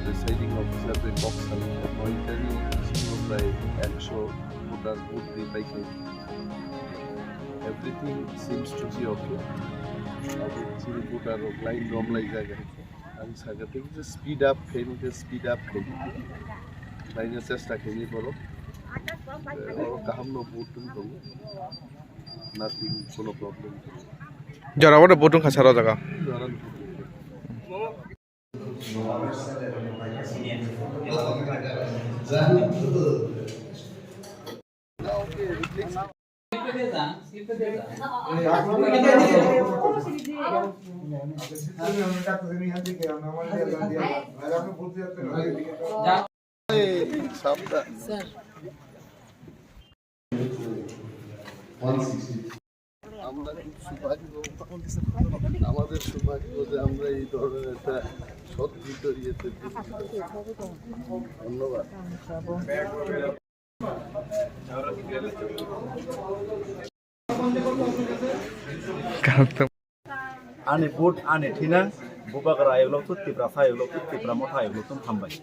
Presiding officer the box monetary issue by actual voter vote by everything seems to be okay. Voter line normalize and Sagating just speed up line just a kenny boro or Kaham vote nothing, no problem. Jara what a botung Hasaraga. আমাদের সৌভাগ্য যে আমরা এই ধরনের একটা সদ্ভিত ইয়েতে ধন্যবাদ। Ane boat ane thina bubakara ayolok tu tipra sa ayolok tu tipra motha ayolok tum thambai.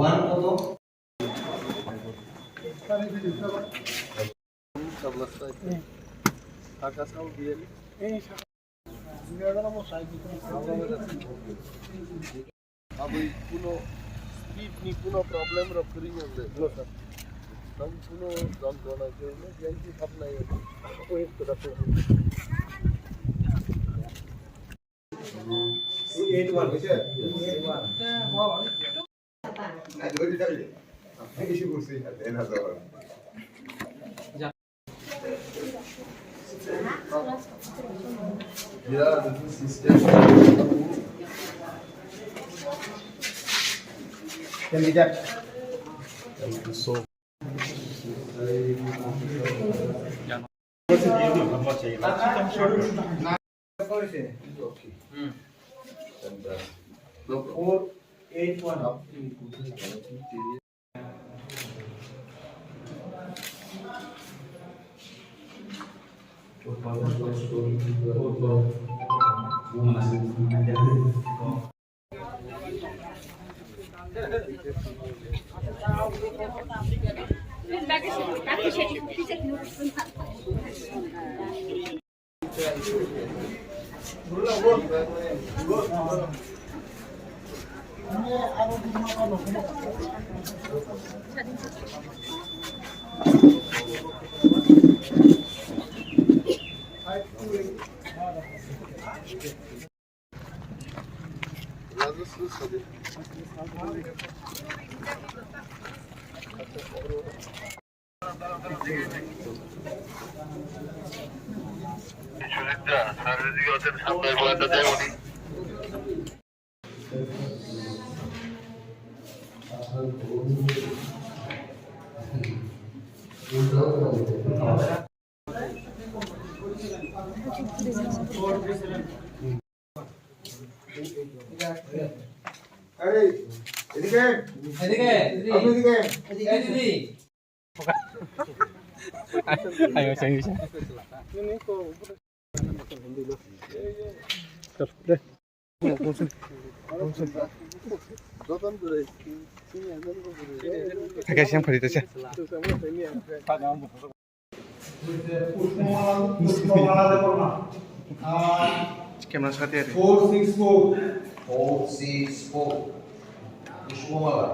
One auto. কোনো প্রবলেম রকরি হবে নো স্যার কোনো যন্ত্রণা কেউ নেই যেই ভাব নাই ওয়েট করে রাখতে হবে 81 বুঝছে 81 না যদি যাবে এই ইস্যু করছি এনা যাওয়ার Yeah, this is system. Candidate. So. No, 481. আরে এদিকে এদিকে আপনি এদিকে এদিকে ayo saya bisa যতন করে pakai siang hari itu sih কেমন সাথে আছে 464 পুষ্পমালা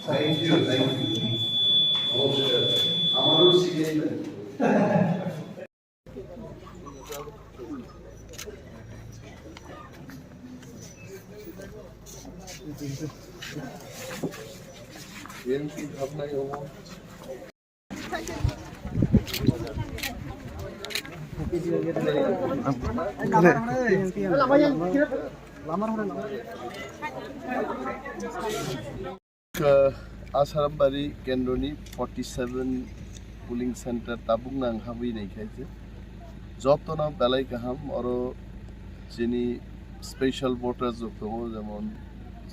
থ্যাংক ইউ নমস্কার আমারও শিখাইবেন বিএনপি ভাবনায় অমন Ashrambari Kendroni 47 polling center tabung nang habi nahi khaise jotona belai kaham oro jini special voters jokto jemon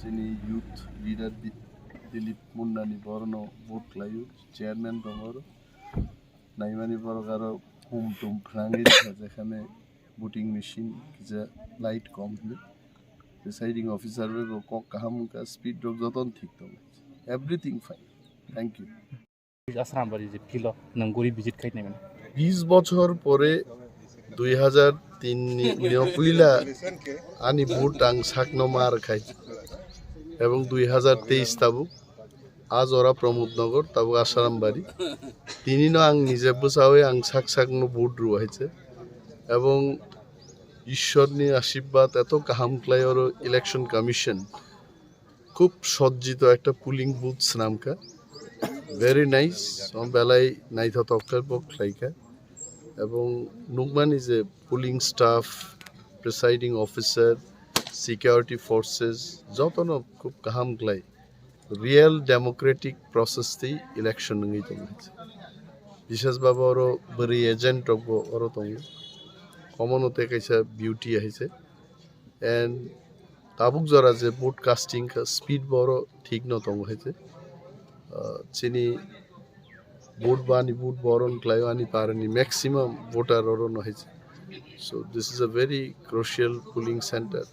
jini youth leader Dilip Munnani Borno vote layu chairman dongoro naimani borogaro hum tum phrangi jekhane voting machine kija light kom hile deciding officer go kok kaham ka speed drop joton thik to everything fine thank you Ashrambari যে feel নঙ্গুরি visit খাই নাই মানে 20 বছর পরে 2003 নি পইলা আনি vote আং সাকনো মার খাই এবং 2023 তাবু আজ ওরা প্রমোদনগর তাবু আশরামবাড়ি তিনিনো আং নিজে বসাওয়ে আং সাকনো ভোট রুয়াইছে এবং ঈশ্বরনি আশীর্বাদ এত কাহামক্লাই ওর ইলেকশন কমিশন খুব সজ্জিত একটা পুলিং বুথস নামকা very nice বেলাই নাইথ তক্কার বক লাইকা এবং নুকমানি যে polling staff presiding officer security forces যতন খুব কাহামক্লাই রিয়েল ডেমোক্রেটিক প্রসেসটি ইলেকশন নঙ্গি তংছে বিশেষভাবে ওর বড়ি এজেন্ট ওর তং কমনতে কাইসা বিউটি আহিছে এন্ড তাবুক জরা যে ভোট কাস্টিং স্পিড বড় ঠিক ন তং হয়েছে চিনি ভোট বানি ভোট বরণ ক্লাইওয়ানি পারেনি ম্যাক্সিমাম ভোটার অরণ হয়েছে so this is a very crucial polling centre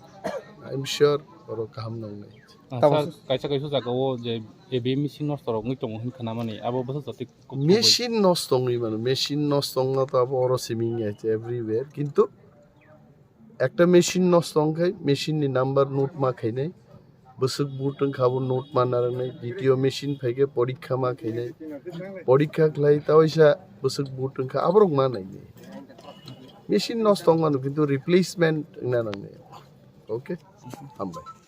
I am sure ওর কাহাম নং নাই কাইসা কাইসা জাগাও যে এবি মেশিন নষ্টর মই তং হিন খানা মানে আবো বস জতি মেশিন নষ্টংই মানে মেশিন নষ্টং না তো আবো অর সিমিং আছে এভরিওয়্যার কিন্তু একটা মেশিন নষ্টং খাই মেশিন নি নাম্বার নোট মা খাই নাই বসুক বুটং খাবো নোট মানার নাই দ্বিতীয় মেশিন ফাইকে পরীক্ষা মা খাই নাই পরীক্ষা খাই তাওইসা বসুক বুটং খা আবরক মা নাই মেশিন নষ্টং মানো কিন্তু রিপ্লেসমেন্ট না নাই ওকে হামবাই